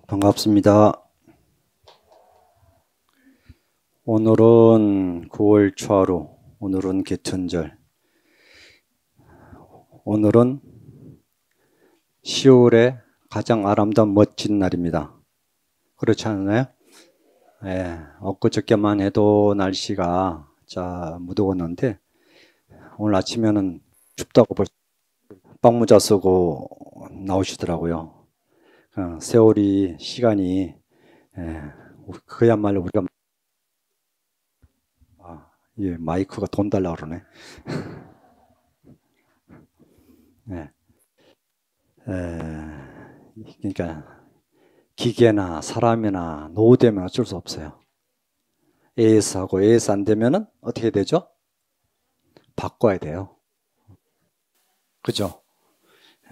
반갑습니다. 오늘은 9월 초하루, 오늘은 개천절, 오늘은 10월의 가장 아름다운 멋진 날입니다. 그렇지 않나요? 예, 엊그저께만 해도 날씨가 무더웠는데 오늘 아침에는 춥다고 벌써 빵모자 쓰고 나오시더라고요. 세월이 시간이 그야말로 우리가 예, 마이크가 돈 달라 그러네. 네. 그러니까 기계나 사람이나 노후되면 어쩔 수 없어요. AS하고 AS 안 되면은 어떻게 되죠? 바꿔야 돼요. 그죠?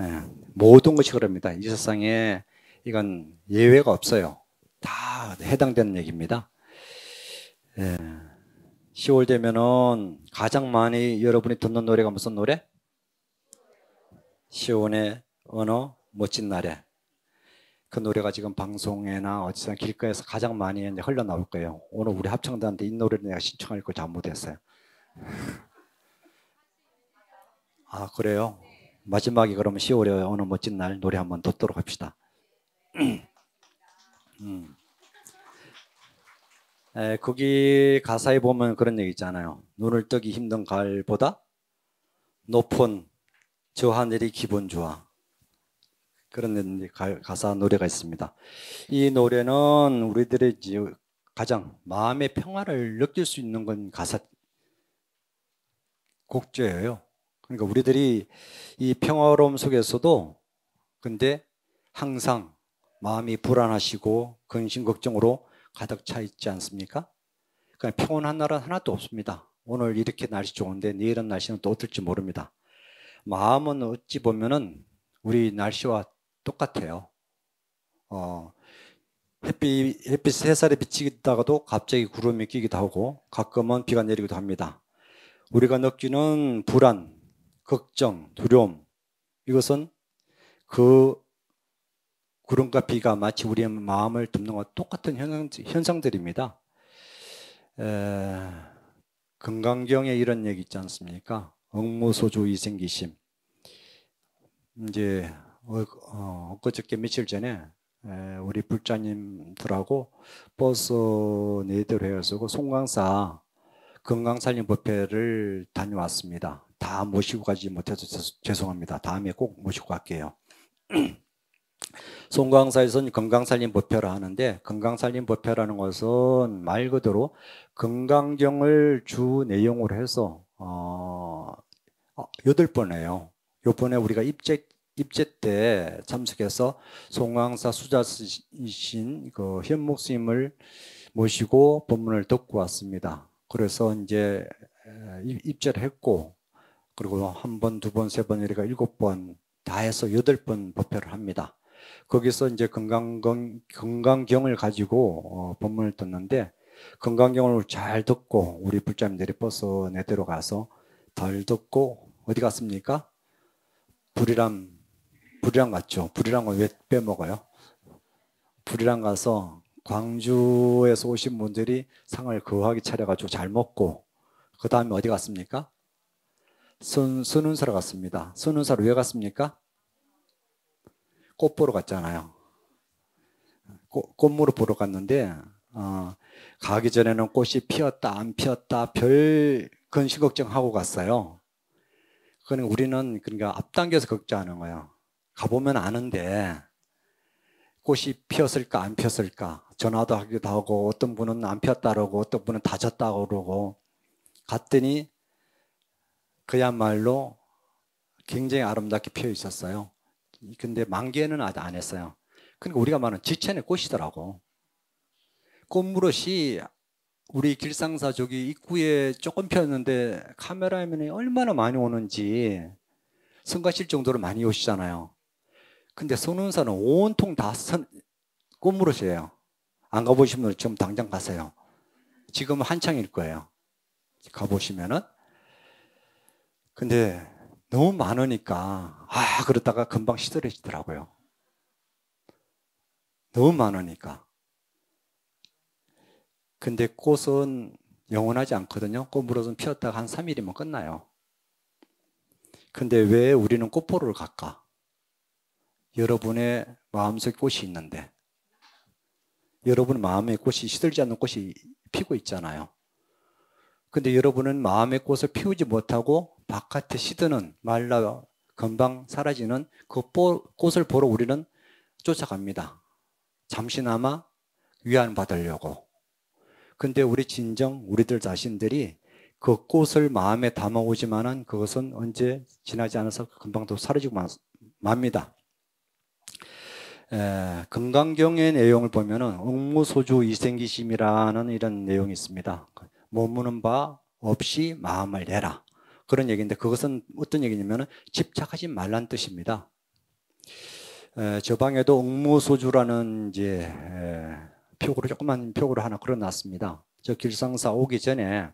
예, 모든 것이 그럽니다. 이 세상에 이건 예외가 없어요. 다 해당되는 얘기입니다. 10월 되면은 가장 많이 여러분이 듣는 노래가 무슨 노래? 시온의 어느 멋진 날에. 그 노래가 지금 방송에나 어디서 길가에서 가장 많이 흘러나올 거예요. 오늘 우리 합창단한테 이 노래를 내가 신청할 거 잘못했어요. 아, 그래요? 마지막에 그러면 10월에 어느 멋진 날 노래 한번 듣도록 합시다. 거기 가사에 보면 그런 얘기 있잖아요. 눈을 뜨기 힘든 가을보다 높은 저 하늘이 기분 좋아. 그런 가사 노래가 있습니다. 이 노래는 우리들의 가장 마음의 평화를 느낄 수 있는 건 가사 곡조예요. 그러니까 우리들이 이 평화로움 속에서도 근데 항상 마음이 불안하시고 근심 걱정으로 가득 차 있지 않습니까? 그러니까 평온한 날은 하나도 없습니다. 오늘 이렇게 날씨 좋은데 내일은 날씨는 또 어떨지 모릅니다. 마음은 어찌 보면은 우리 날씨와 똑같아요. 햇빛 햇살이 비치다가도 갑자기 구름이 끼기도 하고 가끔은 비가 내리기도 합니다. 우리가 느끼는 불안, 걱정, 두려움 이것은 그 구름과 비가 마치 우리의 마음을 덮는 것과 똑같은 현상들입니다. 금강경에 이런 얘기 있지 않습니까? 억무소주 이생기심. 이제 엊그저께 며칠 전에 우리 불자님들하고 버스 4대로 해서 송강사 건강살림법회를 다녀왔습니다. 다 모시고 가지 못해서 죄송합니다. 다음에 꼭 모시고 갈게요. 송강사에서는 건강살림법회를 하는데 건강살림법회라는 것은 말 그대로 건강경을 주 내용으로 해서 8번 해요. 요번에 우리가 입제 때 참석해서 송강사 수자이신 그 현목 스님을 모시고 법문을 듣고 왔습니다. 그래서 이제 입제를 했고 그리고 한 번, 두 번, 세 번 이렇게 7번 다 해서 8번 법회를 합니다. 거기서 이제 건강경을 가지고 법문을 듣는데 건강경을 잘 듣고 우리 불자님들이 버스 4대로 가서 덜 듣고 어디 갔습니까? 불이람 갔죠. 불이람은 왜 빼먹어요? 불이람 가서 광주에서 오신 분들이 상을 거하게 차려가지고 잘 먹고 그 다음에 어디 갔습니까? 선운사로 갔습니다. 선운사로 왜 갔습니까? 꽃 보러 갔잖아요. 꽃무를 보러 갔는데 가기 전에는 꽃이 피었다 안 피었다 별 근심 걱정하고 갔어요. 그러니까 우리는 그러니까 앞당겨서 걱정하는 거예요. 가보면 아는데 꽃이 피었을까 안 피었을까 전화도 하기도 하고 어떤 분은 안 피었다 그러고 어떤 분은 다 졌다고 그러고 갔더니 그야말로 굉장히 아름답게 피어 있었어요. 근데 만개는 아직 안 했어요. 그러니까 우리가 말하는 지천의 꽃이더라고. 꽃무릇이 우리 길상사 저기 입구에 조금 피었는데 카메라맨이 얼마나 많이 오는지 성가실 정도로 많이 오시잖아요. 근데 선운사는 온통 다 꽃무릇이에요. 안 가보신 분들 지금 당장 가세요. 지금 한창일 거예요. 가보시면은. 근데 너무 많으니까 그러다가 금방 시들해지더라고요. 너무 많으니까. 근데 꽃은 영원하지 않거든요. 꽃 물어서 피었다가 한 3일이면 끝나요. 근데 왜 우리는 꽃보러를 갈까? 여러분의 마음속에 꽃이 있는데, 여러분 마음의 꽃이 시들지 않는 꽃이 피고 있잖아요. 근데 여러분은 마음의 꽃을 피우지 못하고 바깥에 시드는 말라 금방 사라지는 그 꽃을 보러 우리는 쫓아갑니다. 잠시나마 위안받으려고. 근데 우리들 자신들이 그 꽃을 마음에 담아오지만은 그것은 언제 지나지 않아서 금방 또 사라지고 맙니다. 금강경의 내용을 보면은 옥무소주 이생기심이라는 이런 내용이 있습니다. 머무는 바 없이 마음을 내라. 그런 얘기인데 그것은 어떤 얘기냐면은 집착하지 말란 뜻입니다. 저 방에도 옥무소주라는 이제 표구로 조그만 표구로 하나 걸어놨습니다. 저 길상사 오기 전에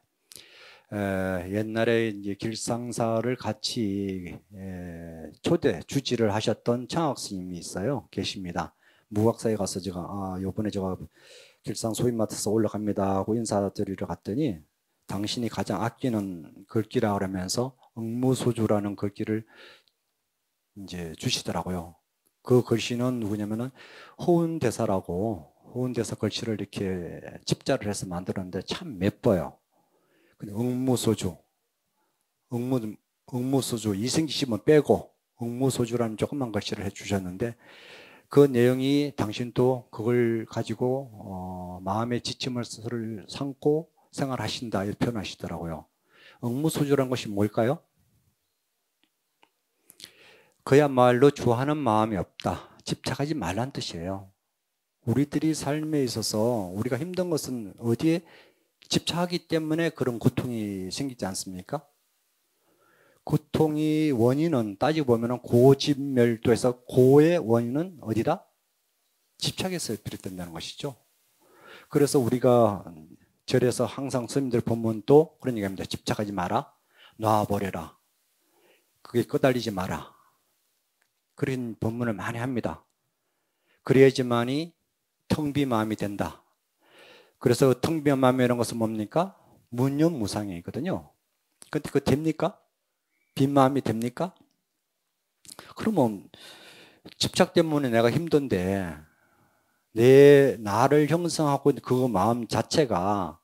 옛날에 이제 길상사를 같이 주지를 하셨던 창학 스님이 있어요. 계십니다. 무학사에 가서 제가 요번에 제가 길상 소임 맡아서 올라갑니다 하고 인사드리러 갔더니 당신이 가장 아끼는 글귀라 그러면서 옥무소주라는 글귀를 이제 주시더라고요. 그 글씨는 누구냐면은 호운대사라고 글씨를 이렇게 집자를 해서 만들었는데 참 예뻐요. 근데 옥무소주 이생기심은 빼고 옥무소주라는 조그만 글씨를 해주셨는데 그 내용이 당신도 그걸 가지고 마음의 지침을 삼고 생활하신다 이렇게 표현하시더라고요. 옥무소주라는 것이 뭘까요? 그야말로 주하는 마음이 없다. 집착하지 말란 뜻이에요. 우리들이 삶에 있어서 우리가 힘든 것은 어디에 집착하기 때문에 그런 고통이 생기지 않습니까? 고통의 원인은 따지고 보면 고집멸도에서 고의 원인은 어디다? 집착에서 비롯된다는 것이죠. 그래서 우리가 절에서 항상 스님들 본문도 그런 얘기합니다. 집착하지 마라. 놔버려라. 그게 끄달리지 마라. 그런 본문을 많이 합니다. 그래야지만이 텅 빈 마음이 된다. 그래서 텅 빈 마음이라는 것은 뭡니까? 무념무상이거든요. 근데 그거 됩니까? 빈 마음이 됩니까? 그러면 집착 때문에 내가 힘든데 내 나를 형성하고 있는 그 마음 자체가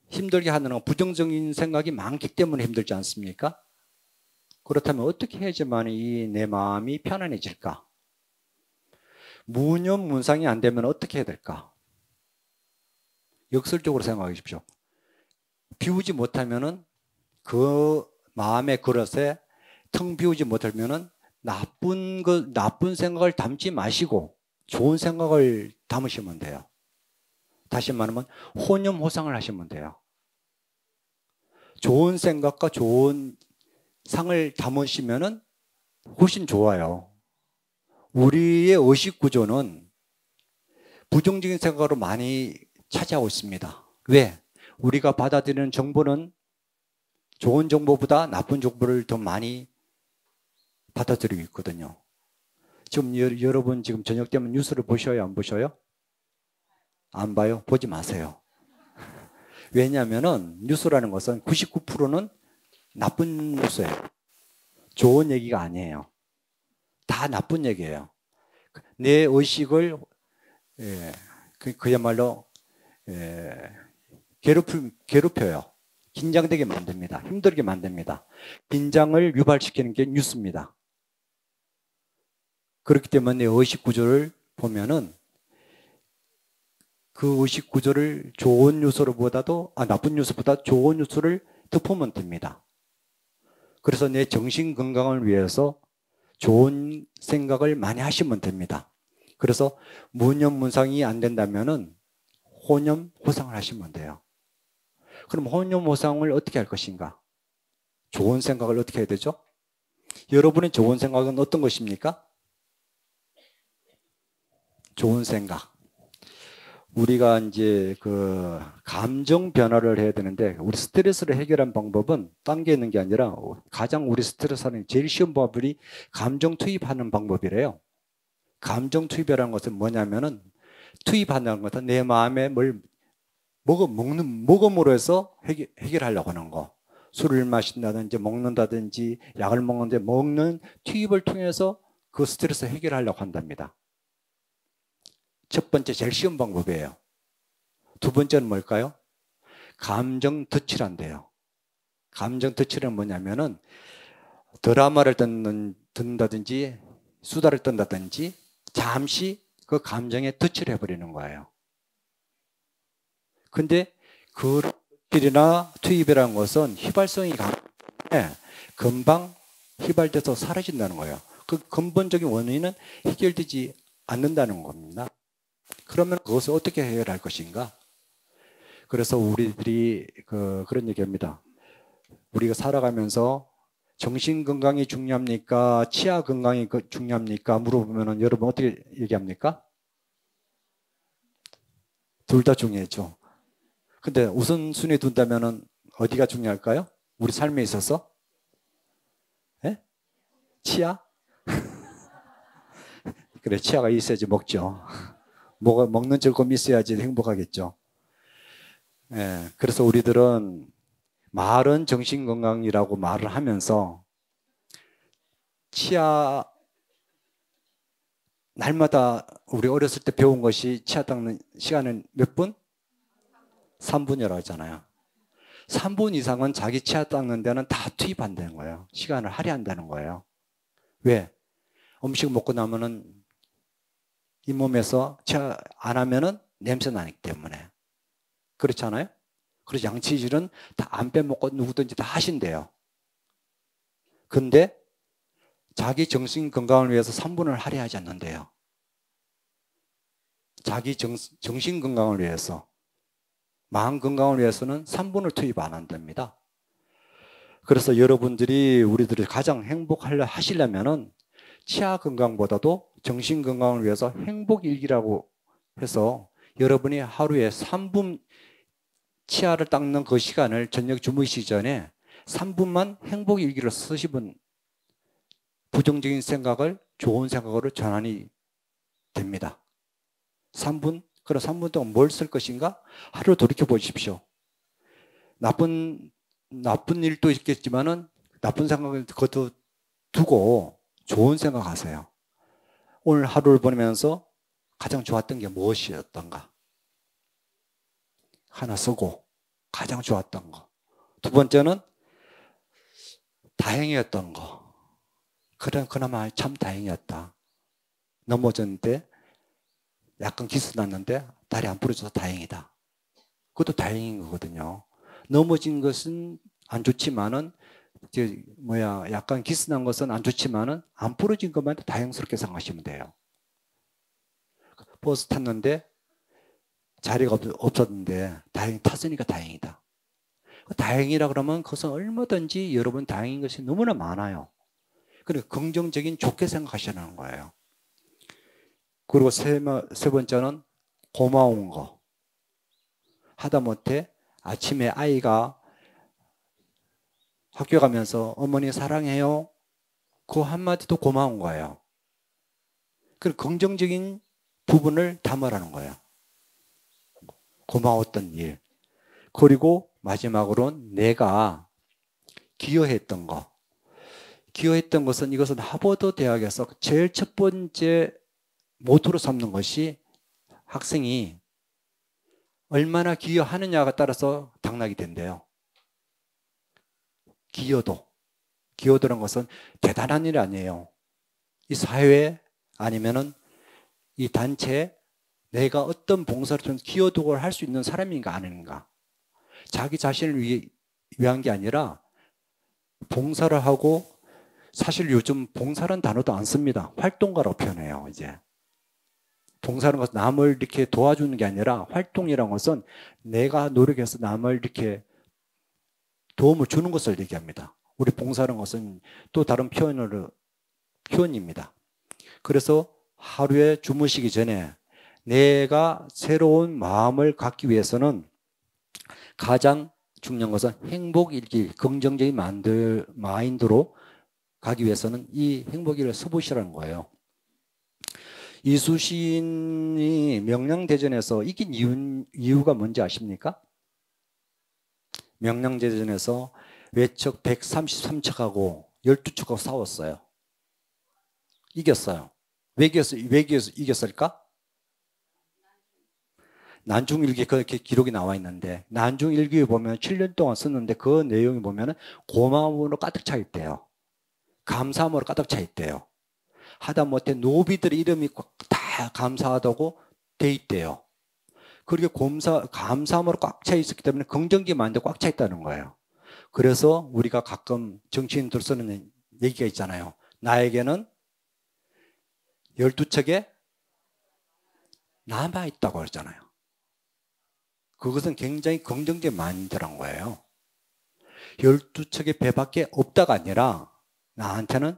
힘들게 하는 건 부정적인 생각이 많기 때문에 힘들지 않습니까? 그렇다면 어떻게 해야지만 내 마음이 편안해질까? 무념무상이 안 되면 어떻게 해야 될까? 역설적으로 생각해 주십시오. 비우지 못하면은 그 마음의 그릇에 텅 비우지 못하면은 나쁜 생각을 담지 마시고 좋은 생각을 담으시면 돼요. 다시 말하면 호념호상을 하시면 돼요. 좋은 생각과 좋은 상을 담으시면은 훨씬 좋아요. 우리의 의식 구조는 부정적인 생각으로 많이 차지하고 있습니다. 왜? 우리가 받아들이는 정보는 좋은 정보보다 나쁜 정보를 더 많이 받아들이고 있거든요. 지금 여러분 지금 저녁 되면 뉴스를 보셔요? 안 보셔요? 안 봐요? 보지 마세요. 왜냐하면 뉴스라는 것은 99%는 나쁜 뉴스예요. 좋은 얘기가 아니에요. 다 나쁜 얘기예요. 내 의식을 그야말로 괴롭혀요. 긴장되게 만듭니다. 힘들게 만듭니다. 긴장을 유발시키는 게 뉴스입니다. 그렇기 때문에 의식 구조를 보면은 그 의식 구조를 좋은 요소보다도 나쁜 요소보다 좋은 요소를 덮으면 됩니다. 그래서 내 정신 건강을 위해서 좋은 생각을 많이 하시면 됩니다. 그래서 무념무상이 안 된다면은 호념호상을 하시면 돼요. 그럼 호념호상을 어떻게 할 것인가? 좋은 생각을 어떻게 해야 되죠? 여러분의 좋은 생각은 어떤 것입니까? 좋은 생각. 우리가 이제 그 감정 변화를 해야 되는데 우리 스트레스를 해결한 방법은 딴 게 있는 게 아니라 가장 우리 스트레스 하는 제일 쉬운 방법이 감정 투입하는 방법이래요. 감정 투입이라는 것은 뭐냐면은 투입한다는 것은 내 마음에 뭘 먹음으로 해서 해결하려고 하는 거. 술을 마신다든지 먹는다든지 약을 먹는데 먹는 투입을 통해서 그 스트레스 해결하려고 한답니다. 첫 번째 제일 쉬운 방법이에요. 두 번째는 뭘까요? 감정 덧칠한대요. 감정 덧칠은 뭐냐면은 드라마를 듣는다든지 수다를 떤다든지 잠시 그 감정에 덧칠해 버리는 거예요. 근데 그 덧칠이나 투입이라는 것은 휘발성이 강하기 때문에 금방 휘발돼서 사라진다는 거예요. 그 근본적인 원인은 해결되지 않는다는 겁니다. 그러면 그것을 어떻게 해결할 것인가? 그래서 우리들이 그런 얘기합니다. 우리가 살아가면서 정신 건강이 중요합니까? 치아 건강이 중요합니까? 물어보면 여러분 어떻게 얘기합니까? 둘 다 중요하죠. 근데 우선순위 둔다면 어디가 중요할까요? 우리 삶에 있어서? 예? 치아? 그래, 치아가 있어야지 먹죠. 먹는 즐거움이 있어야지 행복하겠죠. 예, 그래서 우리들은 말은 정신건강이라고 말을 하면서 치아 날마다 우리 어렸을 때 배운 것이 치아 닦는 시간은 몇 분? 3분이라고 하잖아요. 3분 이상은 자기 치아 닦는 데는 다 투입한다는 거예요. 시간을 할애한다는 거예요. 왜? 음식 먹고 나면은 이 몸에서 치아 안 하면은 냄새 나기 때문에. 그렇잖아요? 그래서 양치질은 다 안 빼먹고 누구든지 다 하신대요. 근데 자기 정신 건강을 위해서 3분을 할애하지 않는데요. 자기 정신 건강을 위해서, 마음 건강을 위해서는 3분을 투입 안 한답니다. 그래서 여러분들이 우리들이 가장 행복하려 하시려면은 치아 건강보다도 정신 건강을 위해서 행복일기라고 해서 여러분이 하루에 3분 치아를 닦는 그 시간을 저녁 주무시기 전에 3분만 행복일기를 쓰시면 부정적인 생각을 좋은 생각으로 전환이 됩니다. 3분? 그럼 3분 동안 뭘 쓸 것인가? 하루 돌이켜 보십시오. 나쁜 일도 있겠지만은 나쁜 생각을 그것도 두고 좋은 생각하세요. 오늘 하루를 보내면서 가장 좋았던 게 무엇이었던가? 하나 쓰고 가장 좋았던 거. 두 번째는 다행이었던 거. 그나마 참 다행이었다. 넘어졌는데 약간 기스 났는데 다리 안 부러져서 다행이다. 그것도 다행인 거거든요. 넘어진 것은 안 좋지만은 약간 기스 난 것은 안 좋지만은 안 부러진 것만 다행스럽게 생각하시면 돼요. 버스 탔는데 자리가 없었는데 다행히 탔으니까 다행이다. 다행이라 그러면 그것은 얼마든지 여러분 다행인 것이 너무나 많아요. 그리고 긍정적인 좋게 생각하시는 거예요. 그리고 세 번째는 고마운 거. 하다못해 아침에 아이가 학교 가면서 어머니 사랑해요. 그 한마디도 고마운 거예요. 그리고 긍정적인 부분을 담으라는 거예요. 고마웠던 일. 그리고 마지막으로는 내가 기여했던 거. 기여했던 것은 이것은 하버드 대학에서 제일 첫 번째 모토로 삼는 것이 학생이 얼마나 기여하느냐가 따라서 당락이 된대요. 기여도라는 것은 대단한 일 아니에요. 이 사회 아니면은 이 단체에 내가 어떤 봉사를 좀 기여도를 할 수 있는 사람인가 아닌가. 자기 자신을 위한 게 아니라 봉사를 하고, 사실 요즘 봉사라는 단어도 안 씁니다. 활동가라고 표현해요, 이제. 봉사라는 것은 남을 이렇게 도와주는 게 아니라 활동이라는 것은 내가 노력해서 남을 이렇게 도움을 주는 것을 얘기합니다. 우리 봉사라는 것은 또 다른 표현입니다. 그래서 하루에 주무시기 전에 내가 새로운 마음을 갖기 위해서는 가장 중요한 것은 행복일기, 긍정적인 마인드로 가기 위해서는 이 행복일기를 써보시라는 거예요. 이수 시인이 명량대전에서 이긴 이유가 뭔지 아십니까? 명량대전에서 외척 133척하고 12척하고 싸웠어요. 이겼어요. 왜 이겼을까? 난중일기 그렇게 기록이 나와 있는데, 난중일기에 보면 7년 동안 썼는데 그 내용이 보면 고마움으로 가득 차 있대요. 감사함으로 가득 차 있대요. 하다못해 노비들의 이름이 다 감사하다고 돼 있대요. 그렇게 감사함으로 꽉 차 있었기 때문에 긍정적인 마인드 꽉 차 있다는 거예요. 그래서 우리가 가끔 정치인들 쓰는 얘기가 있잖아요. 나에게는 12척에 남아있다고 그러잖아요. 그것은 굉장히 긍정적인 마인드란 거예요. 12척의 배밖에 없다가 아니라 나한테는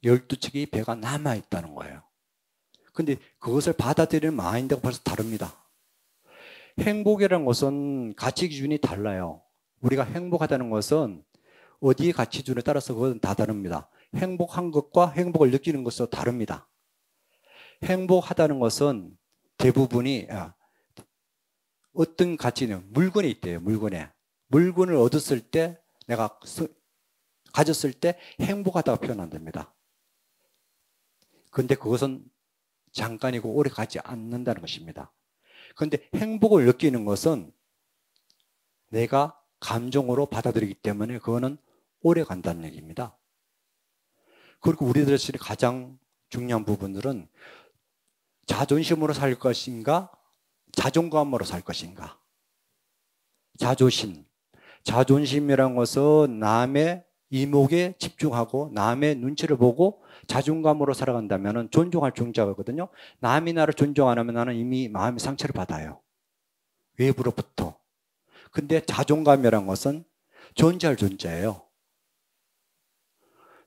12척의 배가 남아있다는 거예요. 근데 그것을 받아들이는 마인드가 벌써 다릅니다. 행복이라는 것은 가치 기준이 달라요. 우리가 행복하다는 것은 어디의 가치 기준에 따라서 그것은 다 다릅니다. 행복한 것과 행복을 느끼는 것도 다릅니다. 행복하다는 것은 대부분이 어떤 가치는 물건에 있대요. 물건을 얻었을 때 내가 가졌을 때 행복하다고 표현한답니다. 그런데 그것은 잠깐이고 오래 가지 않는다는 것입니다. 그런데 행복을 느끼는 것은 내가 감정으로 받아들이기 때문에 그거는 오래 간다는 얘기입니다. 그리고 우리들의 가장 중요한 부분들은 자존심으로 살 것인가, 자존감으로 살 것인가. 자존심이란 것은 남의 이목에 집중하고 남의 눈치를 보고 자존감으로 살아간다면 존중할 존재거든요. 남이 나를 존중 안 하면 나는 이미 마음의 상처를 받아요. 외부로부터. 근데 자존감이란 것은 존재할 존재예요.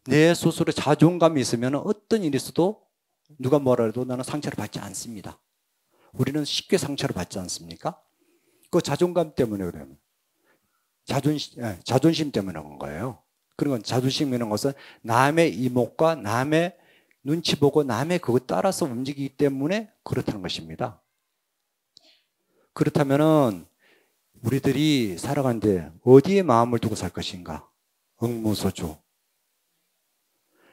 내 스스로 자존감이 있으면 어떤 일이 있어도 누가 뭐라 해도 나는 상처를 받지 않습니다. 우리는 쉽게 상처를 받지 않습니까? 그 자존감 때문에 그래요. 자존심 때문에 그런 거예요. 그런 자존심이라는 것은 남의 이목과 남의 눈치 보고 남의 그것 따라서 움직이기 때문에 그렇다는 것입니다. 그렇다면은 우리들이 살아가는데 어디에 마음을 두고 살 것인가? 응무소주.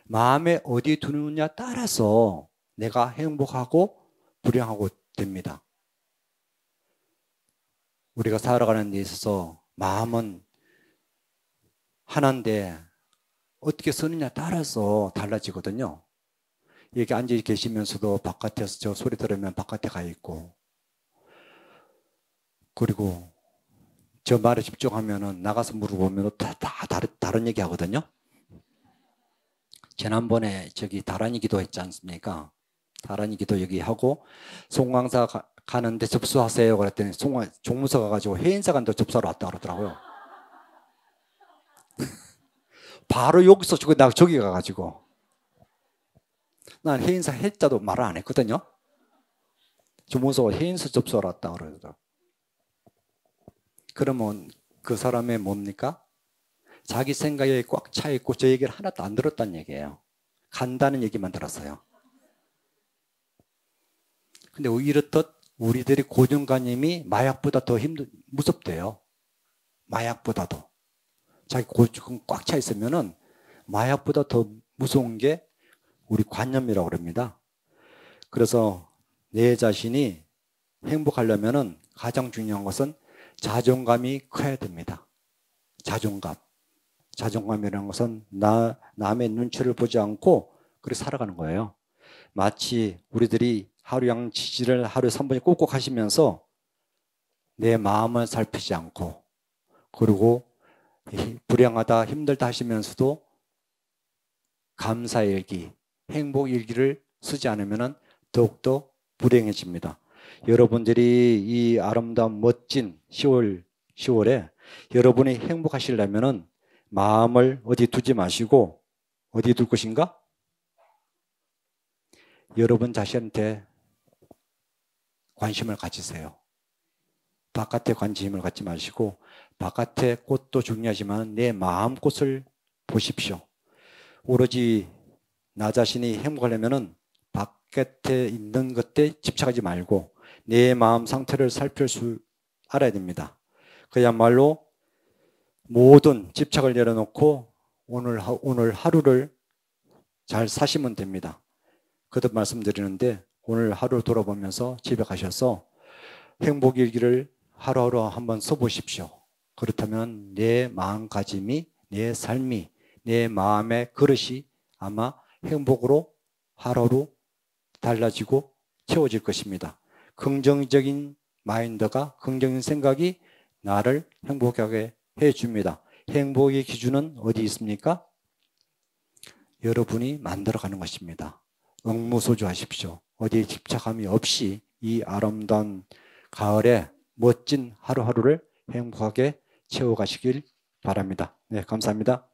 마음에 어디에 두느냐 따라서 내가 행복하고 불행하고 됩니다. 우리가 살아가는 데 있어서 마음은 하나인데 어떻게 쓰느냐 따라서 달라지거든요. 여기 앉아 계시면서도 바깥에서 저 소리 들으면 바깥에 가 있고, 그리고 저 말에 집중하면은 나가서 물어보면 다 다른 얘기 하거든요. 지난번에 저기 다란이 기도 했지 않습니까? 다란이 기도 얘기하고 송광사 가는데 접수하세요 그랬더니 종무서 가가지고 해인사 간다 접수하러 왔다 그러더라고요. 바로 여기서 저기 가가지고 난 해인사 해자도 말을 안 했거든요. 종무서가 해인사 접수하러 왔다 그러더라고요. 그러면 그 사람의 뭡니까? 자기 생각에 꽉 차 있고 저 얘기를 하나도 안 들었다는 얘기예요. 간다는 얘기만 들었어요. 근데 이렇듯 우리들이 고정관념이 마약보다 더 무섭대요. 마약보다도. 자기 고정 꽉 차 있으면은 마약보다 더 무서운 게 우리 관념이라고 그럽니다. 그래서 내 자신이 행복하려면은 가장 중요한 것은 자존감이 커야 됩니다. 자존감이라는 것은 남의 눈치를 보지 않고 그렇게 살아가는 거예요. 마치 우리들이 하루 양치질을 하루에 3번씩 꼭꼭 하시면서 내 마음을 살피지 않고, 그리고 불행하다 힘들다 하시면서도 감사일기, 행복일기를 쓰지 않으면 더욱더 불행해집니다. 여러분들이 이 아름다운 멋진 10월에 여러분이 행복하시려면 마음을 어디 두지 마시고 어디 둘 것인가? 여러분 자신한테 관심을 가지세요. 바깥에 관심을 갖지 마시고 바깥의 꽃도 중요하지만 내 마음 꽃을 보십시오. 오로지 나 자신이 행복하려면은 바깥에 있는 것에 집착하지 말고 내 마음 상태를 살필 수 알아야 됩니다. 그야말로 모든 집착을 내려놓고 오늘 하루를 잘 사시면 됩니다. 거듭 말씀드리는데 오늘 하루 돌아보면서 집에 가셔서 행복일기를 하루하루 한번 써보십시오. 그렇다면 내 마음가짐이, 내 삶이, 내 마음의 그릇이 아마 행복으로 하루하루 달라지고 채워질 것입니다. 긍정적인 마인드가, 긍정적인 생각이 나를 행복하게 해줍니다. 행복의 기준은 어디 있습니까? 여러분이 만들어가는 것입니다. 응무소주하십시오. 어디에 집착함이 없이 이 아름다운 가을에 멋진 하루하루를 행복하게 채워가시길 바랍니다. 네, 감사합니다.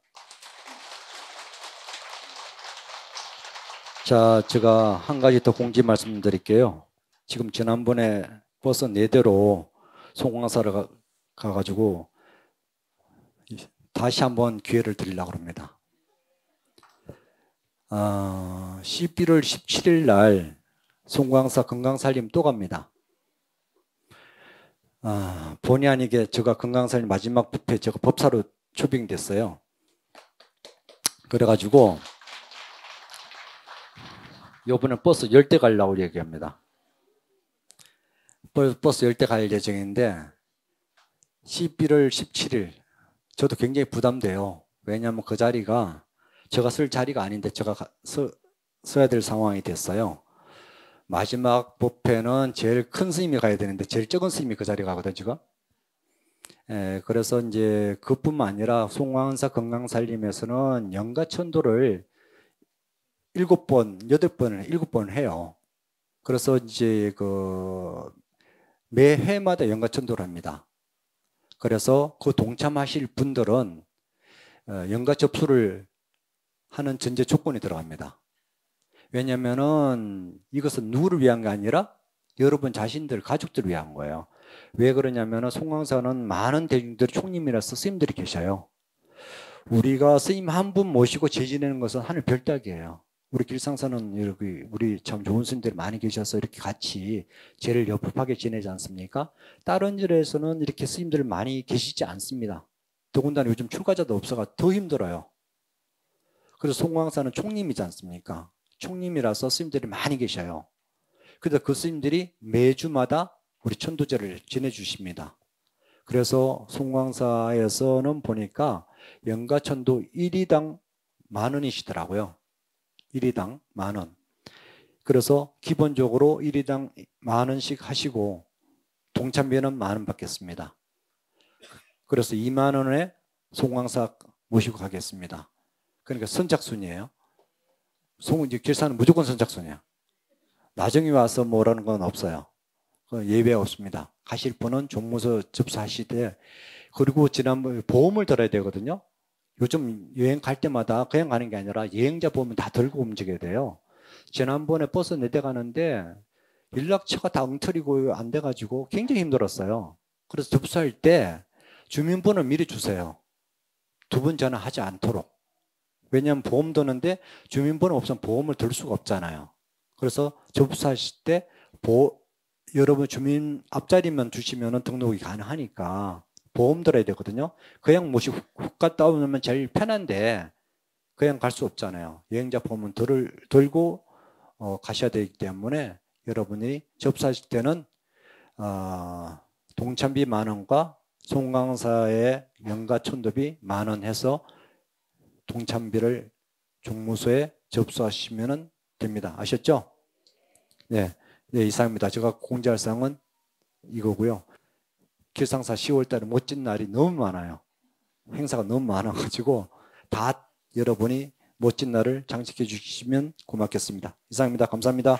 자, 제가 한 가지 더 공지 말씀드릴게요. 지금 지난번에 버스 4대로 송광사를 가가지고 다시 한번 기회를 드리려고 합니다. 11월 17일 날 송광사 건강살림 또 갑니다. 본의 아니게 제가 건강살림 마지막 뷔페 제가 법사로 초빙됐어요. 그래가지고 요번에 버스 10대 가려고 얘기합니다. 버스 10대 갈 예정인데 11월 17일 저도 굉장히 부담돼요. 왜냐하면 그 자리가 제가 쓸 자리가 아닌데 제가 써야 될 상황이 됐어요. 마지막 뷔페는 제일 큰 스님이 가야 되는데 제일 적은 스님이 그 자리 가거든요, 지금. 그래서 이제 그뿐만 아니라 송광사 건강살림에서는 연가천도를 7번, 8번, 7번 해요. 그래서 이제 매 회마다 연가천도를 합니다. 그래서 그 동참하실 분들은 연가 접수를 하는 전제 조건이 들어갑니다. 왜냐면은 이것은 누구를 위한 게 아니라 여러분 자신들, 가족들을 위한 거예요. 왜 그러냐면은 송광사는 많은 대중들이 총님이라서 스님들이 계셔요. 우리가 스님 한 분 모시고 제지내는 것은 하늘 별따기예요. 우리 길상사는 우리 참 좋은 스님들이 많이 계셔서 이렇게 같이 제를 옆집하게 지내지 않습니까? 다른 절에서는 이렇게 스님들 많이 계시지 않습니다. 더군다나 요즘 출가자도 없어가 더 힘들어요. 그래서 송광사는 총님이지 않습니까? 총님이라서 스님들이 많이 계셔요. 그래서 그 스님들이 매주마다 우리 천도제를 지내주십니다. 그래서 송광사에서는 보니까 연가천도 1위당 10,000원이시더라고요. 1위당 10,000원. 그래서 기본적으로 1위당 10,000원씩 하시고 동참비는 10,000원 받겠습니다. 그래서 20,000원에 송광사 모시고 가겠습니다. 그러니까 선착순이에요. 길사는 무조건 선착순이에요. 나중에 와서 뭐라는 건 없어요. 예외 없습니다. 가실 분은 종무서 접수하시되, 그리고 지난번에 보험을 들어야 되거든요. 요즘 여행 갈 때마다 그냥 가는 게 아니라 여행자 보험은 다 들고 움직여야 돼요. 지난번에 버스 4대 가는데 연락처가 다 엉터리고 안 돼가지고 굉장히 힘들었어요. 그래서 접수할 때 주민번호 미리 주세요. 2번 전화하지 않도록. 왜냐하면 보험 드는데 주민번호 없으면 보험을 들 수가 없잖아요. 그래서 접수하실 때 여러분 주민 앞자리만 주시면 등록이 가능하니까 보험 들어야 되거든요. 그냥 모시고 훅 갔다 오면 제일 편한데 그냥 갈 수 없잖아요. 여행자 보험은 들고 가셔야 되기 때문에 여러분이 접수하실 때는 동참비 10,000원과 송광사의 연가천도비 10,000원 해서 동참비를 종무소에 접수하시면 됩니다. 아셨죠? 네, 이상입니다. 제가 공지할 사항은 이거고요. 길상사 10월 달에 멋진 날이 너무 많아요. 행사가 너무 많아가지고 다 여러분이 멋진 날을 장식해 주시면 고맙겠습니다. 이상입니다. 감사합니다.